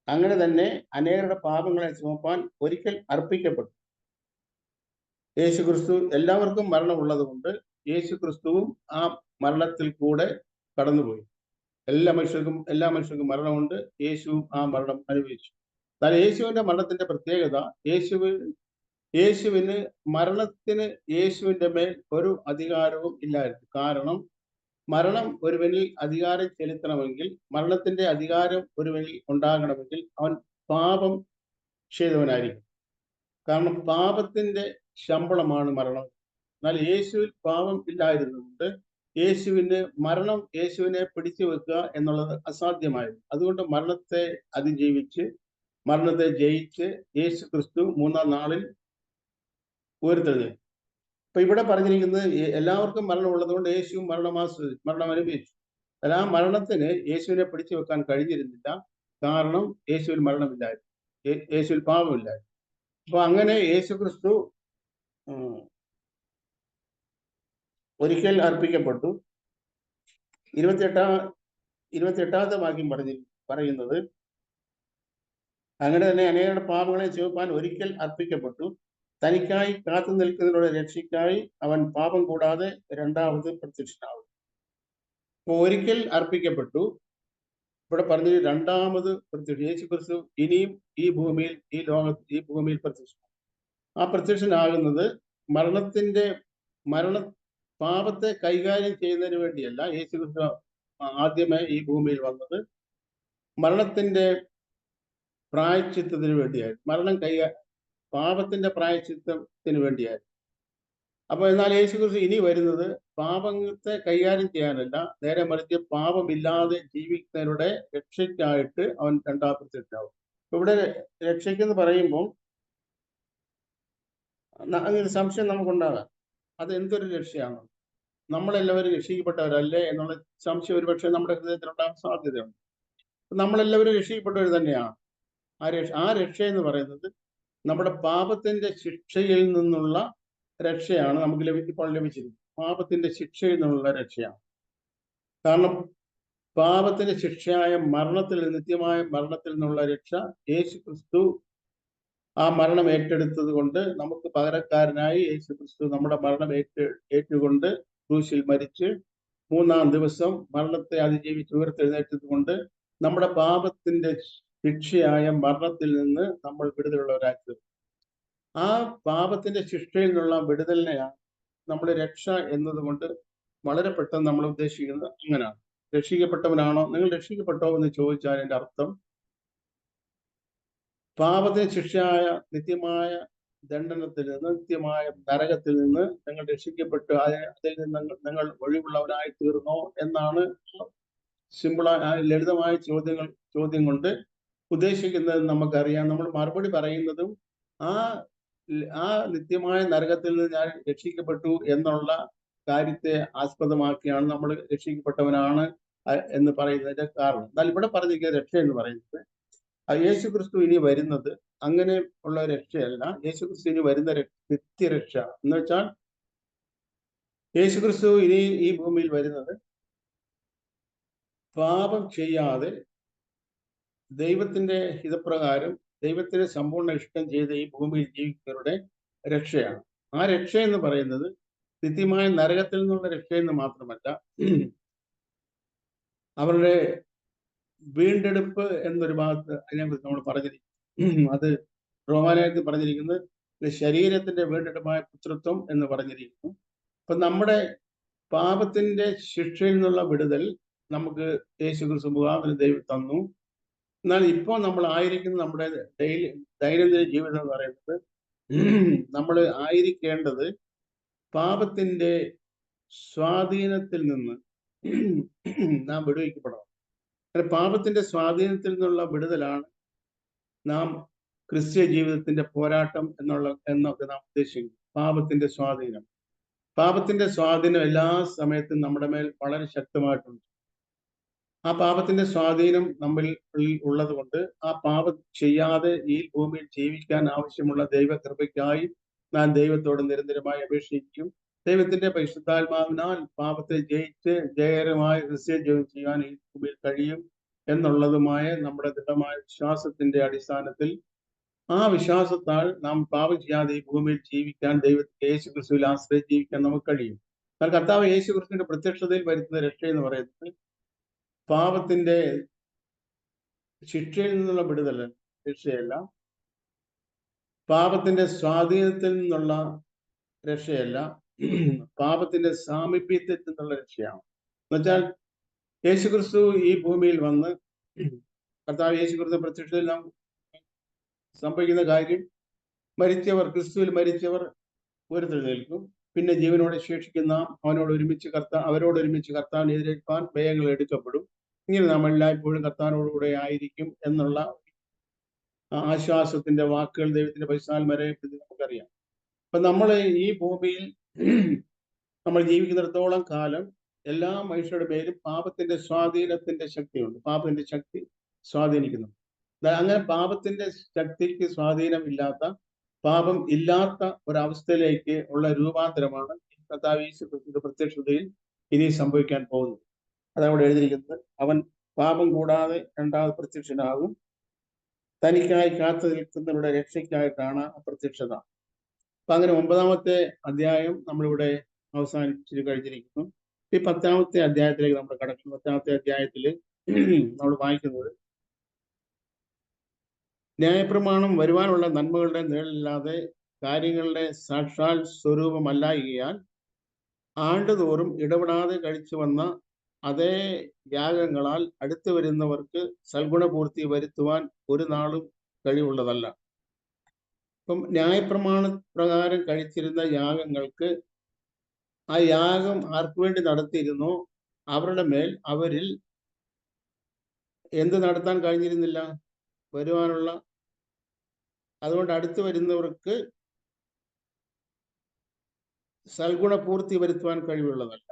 [SPEAKER 1] അങ്ങനെ തന്നെ അനേകരുടെ പാപങ്ങളെ ചുമപ്പാൻ ഒരിക്കൽ അർപ്പിക്കപ്പെട്ടു. യേശു ക്രിസ്തു എല്ലാവർക്കും മരണമുള്ളത് കൊണ്ട് യേശു ക്രിസ്തുവും ആ മരണത്തിൽ കൂടെ കടന്നുപോയി. എല്ലാ മനുഷ്യർക്കും മരണമുണ്ട്. യേശുവും ആ മരണം അനുഭവിച്ചു. എന്നാൽ യേശുവിന്റെ മരണത്തിന്റെ പ്രത്യേകത, യേശുവിന് മരണത്തിന് യേശുവിന്റെ മേൽ ഒരു അധികാരവും ഇല്ലായിരുന്നു. കാരണം മരണം ഒരുവനിൽ അധികാരം ചെലുത്തണമെങ്കിൽ, മരണത്തിന്റെ അധികാരം ഒരുവനിൽ ഉണ്ടാകണമെങ്കിൽ അവൻ പാപം ചെയ്തവനായിരിക്കും. കാരണം പാപത്തിന്റെ ശമ്പളമാണ് മരണം. എന്നാൽ യേശുവിൽ പാപം ഇല്ലായിരുന്നുകൊണ്ട് യേശുവിനെ പിടിച്ചു വെക്കുക എന്നുള്ളത് അസാധ്യമായിരുന്നു. അതുകൊണ്ട് മരണത്തെ ജയിച്ച് യേശു ക്രിസ്തു 3-ാം നാളിൽ ഉയർത്തെഴുന്നേൽക്കും. അപ്പൊ ഇവിടെ പറഞ്ഞിരിക്കുന്നത് എല്ലാവർക്കും മരണം ഉള്ളതുകൊണ്ട് യേശു മരണം അനുഭവിച്ചു. എന്നാൽ ആ മരണത്തിന് യേശുവിനെ പിടിച്ചു വെക്കാൻ കഴിഞ്ഞിരുന്നില്ല. കാരണം യേശുവിൽ മരണമില്ലായിരുന്നു, യേശുവിൽ പാപമില്ലായിരുന്നു. അപ്പൊ അങ്ങനെ യേശു ക്രിസ്തു ഒരിക്കൽ അർപ്പിക്കപ്പെട്ടു. 28ാമത്തെ വാക്യം പറയുന്നത്, അങ്ങനെ തന്നെ അനേകരുടെ പാപങ്ങളെ ചുമപ്പാൻ ഒരിക്കൽ അർപ്പിക്കപ്പെട്ടു. തനിക്കായി കാത്തു നിൽക്കുന്നതിനുള്ള രക്ഷയ്ക്കായി അവൻ പാപം കൂടാതെ രണ്ടാമത് പ്രത്യക്ഷനാവും. അപ്പൊ ഒരിക്കൽ അർപ്പിക്കപ്പെട്ടു. ഇവിടെ പറഞ്ഞ രണ്ടാമത് യേശു ക്രിസ്തു ഇനിയും ഈ ഭൂമിയിൽ പ്രത്യക്ഷനാകും. ആ പ്രത്യക്ഷനാകുന്നത് പാപത്തെ കൈകാര്യം ചെയ്യുന്നതിന് വേണ്ടിയല്ല. യേശു ക്രിസ്തു ആദ്യമേ ഈ ഭൂമിയിൽ വന്നത് മരണത്തിന്റെ പ്രായശ്ചിത്തത്തിന് വേണ്ടിയായിരുന്നു. പാപത്തിന്റെ പ്രായശ്ചിത്തത്തിന് വേണ്ടിയായിരുന്നു. അപ്പൊ എന്നാൽ യേശു ക്രിസ്തു ഇനി വരുന്നത് പാപത്തെ കൈകാര്യം ചെയ്യാനല്ല, നേരെ മറിച്ച് പാപമില്ലാതെ ജീവിക്കുന്നവരുടെ രക്ഷയ്ക്കായിട്ട് അവൻ രണ്ടാം പ്രത്യക്ഷനാവും. ഇവിടെ രക്ഷയ്ക്കെന്ന് പറയുമ്പോൾ അങ്ങനെ സംശയം നമുക്കുണ്ടാകാം, അത് എന്തൊരു രക്ഷയാണ്, നമ്മളെല്ലാവരും രക്ഷിക്കപ്പെട്ടവരല്ലേ എന്നുള്ള സംശയം ഒരുപക്ഷെ നമ്മുടെ ഹൃദയത്തിലുണ്ടാകാൻ സാധ്യതയുണ്ട്. നമ്മളെല്ലാവരും രക്ഷിക്കപ്പെട്ടവർ തന്നെയാണ്. ആ രക്ഷ എന്ന് പറയുന്നത് നമ്മുടെ പാപത്തിന്റെ ശിക്ഷയിൽ നിന്നുള്ള രക്ഷയാണ് നമുക്ക് ഇപ്പോൾ ലഭിച്ചിരിക്കുന്നത്. പാപത്തിന്റെ ശിക്ഷയിൽ നിന്നുള്ള രക്ഷയാണ്. കാരണം പാപത്തിന്റെ ശിക്ഷയായ നിത്യമായ മരണത്തിൽ നിന്നുള്ള രക്ഷ യേശു ക്രിസ്തു ആ മരണം ഏറ്റെടുത്തത് കൊണ്ട് നമുക്ക് പകരക്കാരനായി യേശു ക്രിസ്തു നമ്മുടെ മരണം ഏറ്റുകൊണ്ട് ക്രൂശിൽ മരിച്ച് 3-ാം ദിവസം മരണത്തെ അതിജീവിച്ച് ഉയർത്തെഴുന്നേറ്റത് കൊണ്ട് നമ്മുടെ പാപത്തിന്റെ ശിക്ഷയായ മരണത്തിൽ നിന്ന് നമ്മൾ വിടുതലുള്ളവരായി തീർന്നു. ആ പാപത്തിന്റെ ശിക്ഷയിൽ നിന്നുള്ള വിടുതലിനെയാണ് നമ്മുടെ രക്ഷ എന്നതുകൊണ്ട് വളരെ പെട്ടെന്ന് നമ്മൾ ഉദ്ദേശിക്കുന്നത് അങ്ങനെയാണ്. രക്ഷിക്കപ്പെട്ടവനാണോ, നിങ്ങൾ രക്ഷിക്കപ്പെട്ടോ എന്ന് ചോദിച്ചാൽ എൻ്റെ അർത്ഥം പാപത്തിന് ശിക്ഷയായ നിത്യമായ ദണ്ഡനത്തിൽ നിന്ന്, നിത്യമായ നരകത്തിൽ നിന്ന് നിങ്ങൾ രക്ഷിക്കപ്പെട്ടു അതിൽ നിന്ന് നിങ്ങൾ ഒഴിവുള്ളവരായി തീർന്നോ എന്നാണ് ലളിതമായ ചോദ്യം കൊണ്ട് ഉദ്ദേശിക്കുന്നത് നമുക്കറിയാം. നമ്മൾ മറുപടി പറയുന്നതും ആ നിത്യമായ നരകത്തിൽ നിന്ന് ഞാൻ രക്ഷിക്കപ്പെട്ടു എന്നുള്ള കാര്യത്തെ ആസ്പദമാക്കിയാണ് നമ്മൾ രക്ഷിക്കപ്പെട്ടവനാണ് എന്ന് പറയുന്നതിന്റെ കാരണം. എന്നാൽ ഇവിടെ പറഞ്ഞിരിക്കുന്ന രക്ഷ എന്ന് പറയുന്നത് യേശു ക്രിസ്തു ഇനി വരുന്നത് അങ്ങനെ ഉള്ള രക്ഷയല്ല. യേശു ക്രിസ്തു ഇനി വരുന്ന നിത്യരക്ഷ എന്ന് വെച്ചാൽ യേശു ക്രിസ്തു ഇനി ഈ ഭൂമിയിൽ വരുന്നത് പാപം ചെയ്യാതെ ദൈവത്തിന്റെ ഹിതപ്രകാരം ദൈവത്തിന് സമ്പൂർണ്ണ ഇഷ്ടം ചെയ്ത് ഈ ഭൂമിയിൽ ജീവിക്കുന്നവരുടെ രക്ഷയാണ്. ആ രക്ഷ എന്ന് പറയുന്നത് നിത്യമായ നരകത്തിൽ നിന്നുള്ള രക്ഷയെന്ന് മാത്രമല്ല, അവരുടെ വീണ്ടെടുപ്പ് എന്നൊരു ഭാഗത്ത് അതിനെക്കുറിച്ച് നമ്മൾ പറഞ്ഞിരിക്കുന്നു. അത് റോമാലേഖനത്തിൽ പറഞ്ഞിരിക്കുന്നത് ശരീരത്തിന്റെ വീണ്ടെടുപ്പായ പുത്രത്വം എന്ന് പറഞ്ഞിരിക്കുന്നു. അപ്പൊ നമ്മുടെ പാപത്തിന്റെ ശിക്ഷയിൽ നിന്നുള്ള വിടുതൽ നമുക്ക് യേശു ക്രിസ്തു മുഖാന്തരം ദൈവം തന്നു. എന്നാൽ ഇപ്പോൾ നമ്മൾ ആയിരിക്കുന്ന നമ്മുടെ ദൈനംദിന ജീവിതം എന്ന് പറയുന്നത് നമ്മൾ ആയിരിക്കേണ്ടത് പാപത്തിന്റെ സ്വാധീനത്തിൽ നിന്ന് നാം വിടുവിക്കപ്പെടണം. പാപത്തിന്റെ സ്വാധീനത്തിൽ നിന്നുള്ള വിടുതലാണ് നാം ക്രിസ്ത്യ ജീവിതത്തിന്റെ പോരാട്ടം എന്നൊക്കെ നാം ഉദ്ദേശിക്കുന്നു. പാപത്തിന്റെ സ്വാധീനം എല്ലാ സമയത്തും നമ്മുടെ മേൽ വളരെ ശക്തമായിട്ടുണ്ട്. ആ പാപത്തിന്റെ സ്വാധീനം നമ്മിൽ ഉള്ളത് കൊണ്ട് ആ പാപം ചെയ്യാതെ ഈ ഭൂമിയിൽ ജീവിക്കാൻ ആവശ്യമുള്ള ദൈവകൃപയ്ക്കായി ഞാൻ ദൈവത്തോട് നിരന്തരമായി അപേക്ഷിക്കും. ദൈവത്തിന്റെ പരിശുദ്ധാത്മാവിനാൽ പാപത്തെ ജയിച്ച് ജയകരമായ ക്രിസ്ത്യ ജീവിതം ചെയ്യാൻ ഈ ഭൂമിയിൽ കഴിയും എന്നുള്ളതുമായ നമ്മുടെ ദൃഢമായ വിശ്വാസത്തിന്റെ അടിസ്ഥാനത്തിൽ ആ വിശ്വാസത്താൽ നാം പാപം ചെയ്യാതെ ഈ ഭൂമിയിൽ ജീവിക്കാൻ ദൈവത്തിന്റെ യേശു ക്രിസ്തുവിൽ ആശ്രയിച്ച് ജീവിക്കാൻ നമുക്ക് കഴിയും. എന്നാൽ കർത്താവ് യേശു ക്രിസ്തുവിന്റെ പ്രത്യക്ഷതയിൽ വരുത്തുന്ന രക്ഷ എന്ന് പറയുന്നത് പാപത്തിന്റെ ശിക്ഷയിൽ നിന്നുള്ള വിടുതൽ രക്ഷയല്ല, പാപത്തിന്റെ സ്വാധീനത്തിൽ നിന്നുള്ള രക്ഷയല്ല, പാപത്തിന്റെ സാമീപ്യത്തിൽ നിന്നുള്ള രക്ഷയാണ്. എന്നുവെച്ചാൽ യേശുക്രിസ്തു ഈ ഭൂമിയിൽ വന്ന് കർത്താവ് യേശുക്രിസ്തു പ്രത്യക്ഷത്തിൽ നാം സംഭവിക്കുന്ന കാര്യം, ക്രിസ്തുവിൽ മരിച്ചവർ ഉയർത്തെഴുന്നേൽക്കും. പിന്നെ ജീവനോടെ ശേഷിക്കുന്ന അവരോട് ഒരുമിച്ച് കർത്താവിനെ എതിരേൽപ്പാൻ വേഗങ്ങൾ എടുക്കപ്പെടും. ഇങ്ങനെ നാം എല്ലായ്പ്പോഴും കർത്താവിനോടുകൂടെ ആയിരിക്കും എന്നുള്ള ആശ്വാസത്തിന്റെ വാക്കുകൾ ദൈവത്തിന്റെ പരിശുദ്ധാത്മാവിനെ നമുക്കറിയാം. അപ്പൊ നമ്മൾ ഈ ഭൂമിയിൽ നമ്മൾ ജീവിക്കുന്നിടത്തോളം കാലം എല്ലാ മനുഷ്യരുടെ പേരും പാപത്തിന്റെ സ്വാധീനത്തിന്റെ ശക്തിയുണ്ട്. പാപത്തിന്റെ ശക്തി സ്വാധീനിക്കുന്നു. അങ്ങനെ പാപത്തിന്റെ ശക്തിക്ക് സ്വാധീനമില്ലാത്ത, പാപം ഇല്ലാത്ത ഒരവസ്ഥയിലേക്ക് ഉള്ള രൂപാന്തരമാണ് കർത്താവ് യേശുക്രിസ്തുവിന്റെ പ്രത്യക്ഷതയിൽ ഇനി സംഭവിക്കാൻ പോകുന്നത്. അതവിടെ എഴുതിയിരിക്കുന്നത്. അവൻ പാപം കൂടാതെ രണ്ടാമത് പ്രത്യക്ഷനാകും. തനിക്കായി കാത്തു നിൽക്കുന്നവരുടെ രക്ഷയ്ക്കായിട്ടാണ് അപ്രത്യക്ഷത. അപ്പൊ അങ്ങനെ 9-ാമത്തെ അധ്യായം നമ്മളിവിടെ അവസാനിച്ചു കഴിഞ്ഞിരിക്കുന്നു. ഈ 10-ാമത്തെ അധ്യായത്തിലേക്ക് നമ്മൾ കടക്കുന്നു. 10-ാമത്തെ അധ്യായത്തിൽ നമ്മൾ വായിക്കുന്നത്, ന്യായപ്രമാണം വരുവാനുള്ള നന്മകളുടെ നിഴലില്ലാതെ കാര്യങ്ങളുടെ സാക്ഷാൽ സ്വരൂപമല്ലായികയാൽ ആണ്ടുതോറും ഇടപെടാതെ കഴിച്ചു വന്ന അതേ യാഗങ്ങളാൽ അടുത്തു വരുന്നവർക്ക് സൽഗുണപൂർത്തി വരുത്തുവാൻ ഒരു നാളും കഴിവുള്ളതല്ല. ഇപ്പം ന്യായപ്രമാണ പ്രകാരം കഴിച്ചിരുന്ന യാഗങ്ങൾക്ക് ആ യാഗം ആർക്കു വേണ്ടി നടത്തിയിരുന്നോ അവരുടെ മേൽ അവരിൽ എന്ത് നടത്താൻ കഴിഞ്ഞിരുന്നില്ല? വരുവാനുള്ള, അതുകൊണ്ട് അടുത്തു വരുന്നവർക്ക് സൽഗുണപൂർത്തി വരുത്തുവാൻ കഴിവുള്ളതല്ല.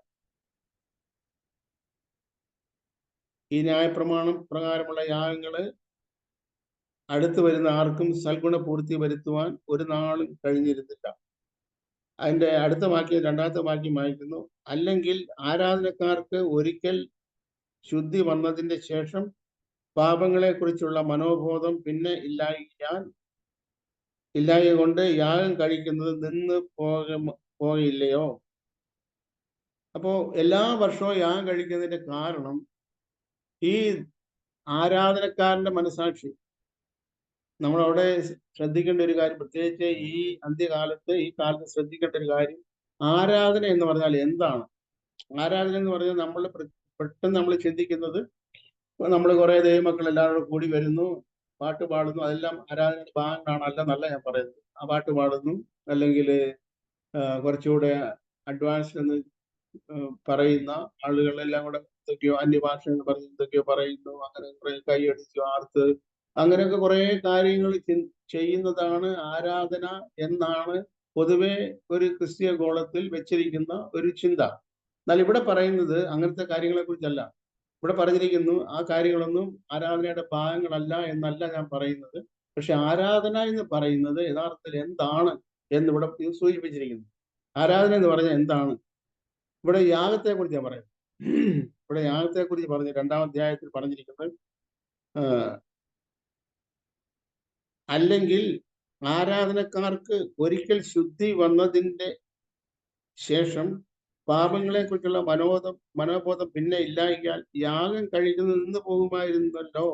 [SPEAKER 1] ഈ ന്യായപ്രമാണം പ്രകാരമുള്ള യാഗങ്ങള് അടുത്തു വരുന്ന ആർക്കും സൽഗുണപൂർത്തി വരുത്തുവാൻ ഒരു നാളും കഴിഞ്ഞിരുന്നില്ല. അതിന്റെ അടുത്ത വാക്യം, 2-ാമത്തെ വാക്യം വായിക്കുന്നു, അല്ലെങ്കിൽ ആരാധനക്കാർക്ക് ഒരിക്കൽ ശുദ്ധി വന്നതിന്റെ ശേഷം പാപങ്ങളെ കുറിച്ചുള്ള മനോബോധം പിന്നെ ഇല്ലായ കൊണ്ട് യാഗം കഴിക്കുന്നത് നിന്ന് പോകയില്ലയോ? അപ്പോ എല്ലാ വർഷവും യാഗം കഴിക്കുന്നതിന്റെ കാരണം ഈ ആരാധനക്കാരന്റെ മനസാക്ഷി. നമ്മളവിടെ ശ്രദ്ധിക്കേണ്ട ഒരു കാര്യം, പ്രത്യേകിച്ച് ഈ അന്ത്യകാലത്ത്, ഈ കാലത്ത് ശ്രദ്ധിക്കേണ്ട ഒരു കാര്യം, ആരാധന എന്ന് പറഞ്ഞാൽ എന്താണ്? ആരാധന എന്ന് പറഞ്ഞാൽ നമ്മൾ പെട്ടെന്ന് നമ്മൾ ചിന്തിക്കുന്നത്, നമ്മൾ കുറെ ദൈവമക്കൾ എല്ലാവരും കൂടി വരുന്നു, പാട്ട് പാടുന്നു, അതെല്ലാം ആരാധനയുടെ ഭാഗങ്ങളാണ്. അല്ലെന്നല്ല ഞാൻ പറയുന്നത്. ആ പാട്ട് പാടുന്നു, അല്ലെങ്കിൽ കുറച്ചുകൂടെ അഡ്വാൻസ് എന്ന് പറയുന്ന ആളുകളെല്ലാം കൂടെ എന്തൊക്കെയോ അന്യഭാഷകൾ പറഞ്ഞ് എന്തൊക്കെയോ പറയുന്നു, അങ്ങനെ കുറെ കൈയടിച്ചു ആർത്ത്, അങ്ങനെയൊക്കെ കുറെ കാര്യങ്ങൾ ചെയ്യുന്നതാണ് ആരാധന എന്നാണ് പൊതുവെ ഒരു ക്രിസ്തീയ ഗോളത്തിൽ വെച്ചിരിക്കുന്ന ഒരു ചിന്ത. എന്നാൽ ഇവിടെ പറയുന്നത് അങ്ങനത്തെ കാര്യങ്ങളെ കുറിച്ചല്ല. ഇവിടെ പറഞ്ഞിരിക്കുന്നു ആ കാര്യങ്ങളൊന്നും ആരാധനയുടെ ഭാഗങ്ങളല്ല എന്നല്ല ഞാൻ പറയുന്നത്. പക്ഷെ ആരാധന എന്ന് പറയുന്നത് യഥാർത്ഥത്തിൽ എന്താണ് എന്നിവിടെ സൂചിപ്പിച്ചിരിക്കുന്നു. ആരാധന എന്ന് പറഞ്ഞാൽ എന്താണ്? ഇവിടെ യാഗത്തെ കുറിച്ച് ഞാൻ പറയുന്നത്. ഇവിടെ യാഗത്തെ കുറിച്ച് പറഞ്ഞ് 2-ാം അധ്യായത്തിൽ പറഞ്ഞിരിക്കുന്നത്, അല്ലെങ്കിൽ ആരാധനക്കാർക്ക് ഒരിക്കൽ ശുദ്ധി വന്നതിന്റെ ശേഷം പാപങ്ങളെ കുറിച്ചുള്ള മനോബോധം പിന്നെ ഇല്ലായിക്കാൽ യാഗം കഴിക്കുന്നത് നിന്ന് പോകുമായിരുന്നല്ലോ.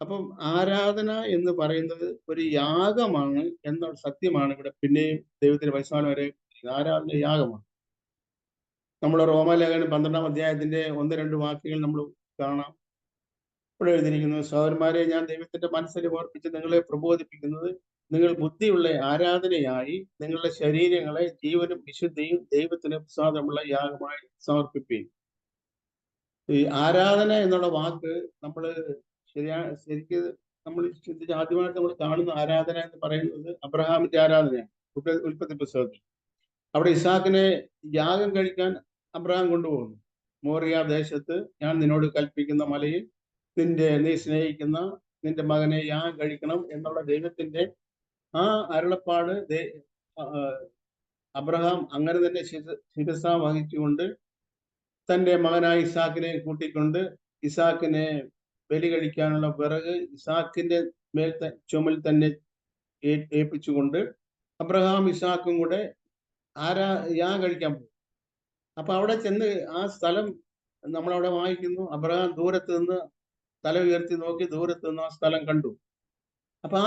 [SPEAKER 1] അപ്പം ആരാധന എന്ന് പറയുന്നത് ഒരു യാഗമാണ് എന്ന സത്യമാണ് ഇവിടെ പിന്നെയും ദൈവത്തിന്റെ പരിശുദ്ധാത്മാവ് വരെ ആരാധന യാഗമാണ്. നമ്മൾ റോമാലേഖനം 12-ാം അധ്യായത്തിന്റെ 1-2 വാക്യങ്ങൾ നമ്മൾ കാണാം. ഇവിടെ എഴുതിയിരിക്കുന്നു, സഹോദരന്മാരെ, ഞാൻ ദൈവത്തിന്റെ മനസ്സിനെ ഓർപ്പിച്ച് നിങ്ങളെ പ്രബോധിപ്പിക്കുന്നത്, നിങ്ങൾ ബുദ്ധിയുള്ള ആരാധനയായി നിങ്ങളുടെ ശരീരങ്ങളെ ജീവനും വിശുദ്ധിയും ദൈവത്തിന് പ്രസാദമുള്ള യാഗമായി സമർപ്പിക്കുകയും. ഈ ആരാധന എന്നുള്ള വാക്ക് നമ്മൾ ശരിക്ക് നമ്മൾ ചിന്തിച്ച് ആദ്യമായിട്ട് നമ്മൾ കാണുന്ന ആരാധന എന്ന് പറയുന്നത് അബ്രഹാമിന്റെ ആരാധനയാണ്. ഉൽപ്പത്തി പുസ്തകത്തിൽ അവിടെ ഇസാക്കിനെ യാഗം കഴിക്കാൻ അബ്രഹാം കൊണ്ടുപോകുന്നു. മോറിയ ദേശത്ത് ഞാൻ നിന്നോട് കൽപ്പിക്കുന്ന മലയിൽ നീ സ്നേഹിക്കുന്ന നിന്റെ മകനെ യാഗം കഴിക്കണം എന്നുള്ള ദൈവത്തിന്റെ ആ അരുളപ്പാട് അബ്രഹാം അങ്ങനെ തന്നെ ശിരസ വഹിച്ചുകൊണ്ട് തന്റെ മകനായ ഇസാക്കിനെ കൂട്ടിക്കൊണ്ട് ഇസാക്കിനെ ബലി കഴിക്കാനുള്ള വിറക് ഇസാക്കിന്റെ മേൽ ചുമൽ തന്നെ ഏൽപ്പിച്ചുകൊണ്ട് അബ്രഹാം ഇസാക്കും കൂടെ യാഗം കഴിക്കാൻ പോകും. അപ്പൊ അവിടെ ചെന്ന് ആ സ്ഥലം നമ്മളവിടെ വായിക്കുന്നു, അബ്രഹാം ദൂരത്ത് നിന്ന് തല ഉയർത്തി നോക്കി ദൂരത്ത് നിന്ന് ആ സ്ഥലം കണ്ടു. അപ്പൊ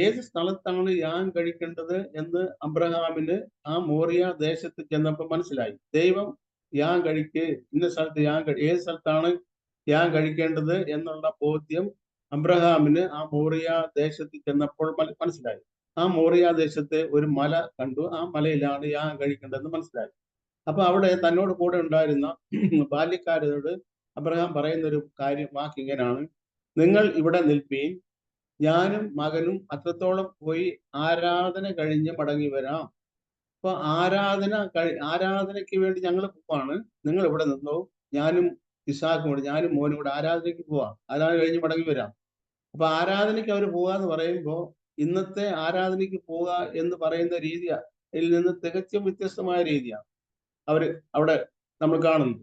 [SPEAKER 1] ഏത് സ്ഥലത്താണ് യാഗം കഴിക്കേണ്ടത് എന്ന് അബ്രഹാമിന് ആ മോറിയ ദേശത്ത് ചെന്നപ്പോൾ മനസ്സിലായി. ദൈവം യാഗം കഴിക്ക്, ഇന്ന സ്ഥലത്ത് ഏത് സ്ഥലത്താണ് യാഗം കഴിക്കേണ്ടത് എന്നുള്ള ബോധ്യം അബ്രഹാമിന് ആ മോറിയ ദേശത്ത് ചെന്നപ്പോൾ മനസ്സിലായി. ആ മോറിയ ദേശത്തെ ഒരു മല കണ്ടു, ആ മലയിലാണ് യാഗം കഴിക്കേണ്ടതെന്ന് മനസ്സിലായി. അപ്പൊ അവിടെ തന്നോട് കൂടെ ഉണ്ടായിരുന്ന ബാല്യക്കാരോട് അബ്രഹാം പറയുന്ന ഒരു വാക്ക് ഇങ്ങനെയാണ്, നിങ്ങൾ ഇവിടെ നിൽപ്പീൻ, ഞാനും മകനും അത്രത്തോളം പോയി ആരാധന കഴിഞ്ഞ് മടങ്ങി വരാം. അപ്പൊ ആരാധനയ്ക്ക് വേണ്ടി ഞങ്ങൾ പോവാണ്. നിങ്ങൾ ഇവിടെ നിന്നോ, ഞാനും ഇസാഖും കൂടെ, ഞാനും മോനും കൂടെ ആരാധനയ്ക്ക് പോവാം, ആരാധന കഴിഞ്ഞ് മടങ്ങി വരാം. അപ്പൊ ആരാധനയ്ക്ക് അവർ പോവാന്ന് പറയുമ്പോ ഇന്നത്തെ ആരാധനയ്ക്ക് പോവുക എന്ന് പറയുന്ന രീതിയിൽ നിന്ന് തികച്ചും വ്യത്യസ്തമായ രീതിയാണ് അവര് അവിടെ നമ്മൾ കാണുന്നത്.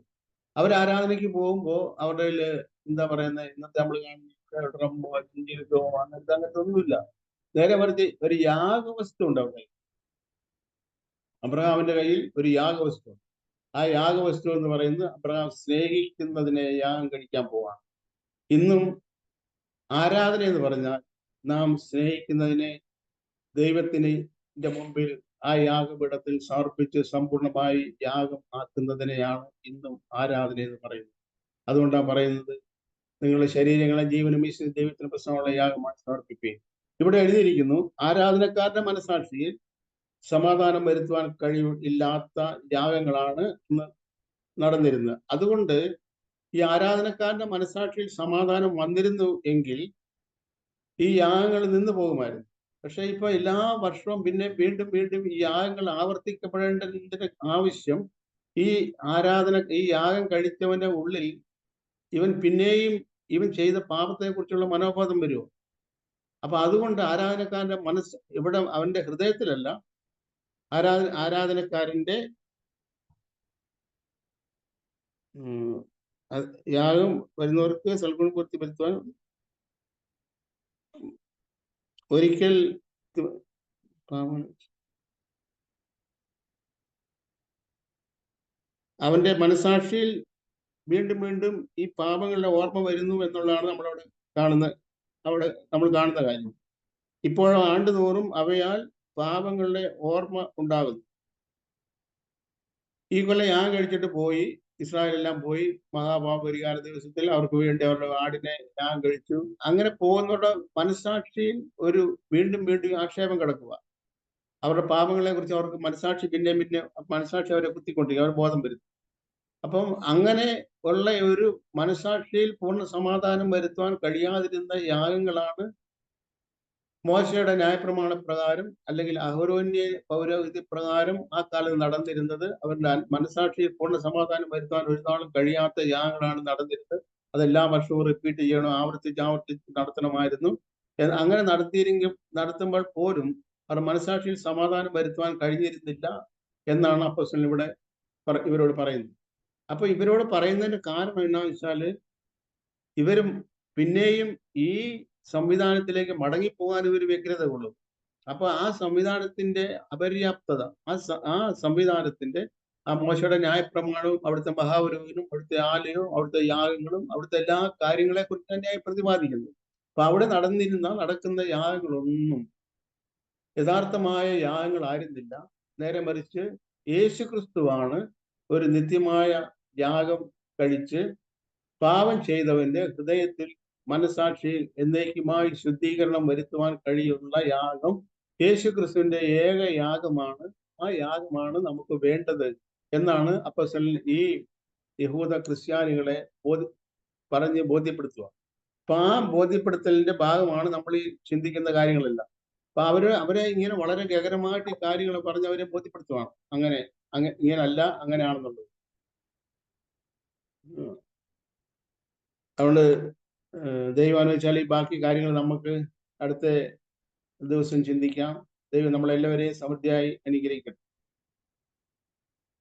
[SPEAKER 1] അവർ ആരാധനയ്ക്ക് പോകുമ്പോ അവരുടെ എന്താ പറയുന്നത്, ഇന്നത്തെ നമ്മൾ കാണുന്ന ഡ്രമ്മോ സംഗീതമോ അങ്ങനത്തെ ഒന്നുമില്ല. നേരെ മറിച്ച് ഒരു യാഗവസ്തു ഉണ്ട് അവിടെ. അബ്രഹാമിന്റെ കയ്യിൽ ഒരു യാഗവസ്തു. ആ യാഗവസ്തു എന്ന് പറയുന്നത് അബ്രഹാം സ്നേഹിക്കുന്നതിനെ യാഗം കഴിക്കാൻ പോവാണ്. ഇന്നും ആരാധന എന്ന് പറഞ്ഞാൽ നാം സ്നേഹിക്കുന്നതിനെ ദൈവത്തിന് മുമ്പിൽ ആ യാഗപീഠത്തിൽ സമർപ്പിച്ച് സമ്പൂർണമായി യാഗം ആക്കുന്നതിനെയാണ് ഇന്നും ആരാധന എന്ന് പറയുന്നത്. അതുകൊണ്ടാണ് പറയുന്നത്, നിങ്ങളുടെ ശരീരങ്ങളെ ജീവനും ദൈവത്തിന് പ്രശ്നമുള്ള യാഗമായി സമർപ്പിക്കുകയും. ഇവിടെ എഴുതിയിരിക്കുന്നു, ആരാധനക്കാരുടെ മനസാക്ഷിയിൽ സമാധാനം വരുത്തുവാൻ കഴിവില്ലാത്ത യാഗങ്ങളാണ് ഇന്ന് നടന്നിരുന്നത്. അതുകൊണ്ട് ഈ ആരാധനക്കാരന്റെ മനസാക്ഷിയിൽ സമാധാനം വന്നിരുന്നു എങ്കിൽ ഈ യാഗങ്ങൾ നിന്ന് പോകുമായിരുന്നു. പക്ഷെ ഇപ്പൊ എല്ലാ വർഷവും പിന്നെ വീണ്ടും വീണ്ടും ഈ യാഗങ്ങൾ ആവർത്തിക്കപ്പെടേണ്ടതിന്റെ ആവശ്യം ഈ ഈ യാഗം കഴിച്ചവന്റെ ഉള്ളിൽ ഇവൻ പിന്നെയും ഇവൻ ചെയ്ത പാപത്തെ കുറിച്ചുള്ള മനോബോധം വരുമോ? അപ്പൊ അതുകൊണ്ട് ആരാധനക്കാരന്റെ മനസ്സ് ഇവിടെ അവന്റെ ഹൃദയത്തിലല്ല, ആരാധനക്കാരന്റെ യാഗം വരുന്നവർക്ക് സൽഗുണപൂർത്തി വരുത്തുവാൻ ഒരിക്കൽ അവന്റെ മനസാക്ഷിയിൽ വീണ്ടും വീണ്ടും ഈ പാപങ്ങളുടെ ഓർമ്മ വരുന്നു എന്നുള്ളതാണ് അവിടെ നമ്മൾ കാണുന്ന കാര്യം. ഇപ്പോഴും ആണ്ടുതോറും അവയാൽ പാപങ്ങളുടെ ഓർമ്മ ഉണ്ടാകുന്നു. ഈ കൊല്ലം ഞാൻ കഴിച്ചിട്ട് പോയി, ഇസ്രായേലെല്ലാം പോയി, മഹാപാപപരിഹാര ദിവസത്തിൽ അവർക്ക് വേണ്ടി അവരുടെ ആടിനെ ഞാൻ കഴിച്ചു. അങ്ങനെ പോകുന്നവരുടെ മനസാക്ഷിയിൽ ഒരു വീണ്ടും വീണ്ടും ആക്ഷേപം കിടക്കുക. അവരുടെ പാപങ്ങളെ കുറിച്ച് അവർക്ക് മനസാക്ഷി പിന്നെ മനസാക്ഷി അവരെ കുത്തിക്കൊണ്ടിരിക്കും, അവർ ബോധം വരുത്തും. അപ്പം അങ്ങനെ ഉള്ള ഒരു മനസാക്ഷിയിൽ പൂർണ്ണ സമാധാനം വരുത്തുവാൻ കഴിയാതിരുന്ന യാഗങ്ങളാണ് മോശയുടെ ന്യായപ്രമാണ പ്രകാരം അല്ലെങ്കിൽ അഹരോന്യ പൗരോഹിത്യ പ്രകാരം ആ കാലത്ത് നടന്നിരുന്നത്. അവരുടെ മനസാക്ഷിയിൽ പൂർണ്ണ സമാധാനം വരുത്താൻ ഒരു നാളും കഴിയാത്ത യാഗങ്ങളാണ് നടന്നിരുന്നത്. അതെല്ലാ വർഷവും റിപ്പീറ്റ് ചെയ്യണം, ആവർത്തിച്ച് നടത്തണമായിരുന്നു. അങ്ങനെ നടത്തുമ്പോൾ പോലും അവർ മനസാക്ഷിയിൽ സമാധാനം വരുത്തുവാൻ കഴിഞ്ഞിരുന്നില്ല എന്നാണ് അപ്പോസ്തലൻ ഇവിടെ ഇവരോട് പറയുന്നത്. അപ്പൊ ഇവരോട് പറയുന്നതിന്റെ കാരണം എന്താണെന്ന് വെച്ചാല് ഇവരും പിന്നെയും ഈ സംവിധാനത്തിലേക്ക് മടങ്ങിപ്പോകാൻ ഇവർ വ്യഗ്രത കൊള്ളും. അപ്പൊ ആ സംവിധാനത്തിന്റെ അപര്യാപ്തത, ആ സംവിധാനത്തിന്റെ ആ മോശയുടെ ന്യായപ്രമാണവും അവിടുത്തെ മഹാപുരോഹിതനും അവിടുത്തെ ആലയവും അവിടുത്തെ യാഗങ്ങളും അവിടുത്തെ എല്ലാ കാര്യങ്ങളെ കുറിച്ച് തന്നെയായി പ്രതിപാദിക്കുന്നു. അപ്പൊ അവിടെ നടക്കുന്ന യാഗങ്ങളൊന്നും യഥാർത്ഥമായ യാഗങ്ങളായിരുന്നില്ല. നേരെ മറിച്ച് യേശുക്രിസ്തുവാണ് ഒരു നിത്യമായ യാഗം കഴിച്ച് പാപം ചെയ്തവന്റെ ഹൃദയത്തിൽ മനസാക്ഷിയിൽ എന്നേക്കുമായി ശുദ്ധീകരണം വരുത്തുവാൻ കഴിയുള്ള യാഗം യേശുക്രിസ്തുവിന്റെ ഏക യാഗമാണ്. ആ യാഗമാണ് നമുക്ക് വേണ്ടത് എന്നാണ് അപ്പോസ്തലൻ ഈ യഹൂദ ക്രിസ്ത്യാനികളെ പറഞ്ഞ് ബോധ്യപ്പെടുത്തുക. അപ്പൊ ആ ബോധ്യപ്പെടുത്തലിന്റെ ഭാഗമാണ് നമ്മൾ ഈ ചിന്തിക്കുന്ന കാര്യങ്ങളെല്ലാം. അപ്പൊ അവരെ ഇങ്ങനെ വളരെ ഗഹനമായിട്ട് ഈ കാര്യങ്ങൾ പറഞ്ഞ് അവരെ ബോധ്യപ്പെടുത്തുവാണ്, ഇങ്ങനല്ല, അങ്ങനെയാണെന്നുള്ളത്. അതുകൊണ്ട് ദൈവം അനുവദിച്ചാൽ ഈ ബാക്കി കാര്യങ്ങൾ നമുക്ക് അടുത്ത ദിവസം ചിന്തിക്കാം. ദൈവം നമ്മളെല്ലാവരെയും സമൃദ്ധിയായി അനുഗ്രഹിക്കട്ടെ.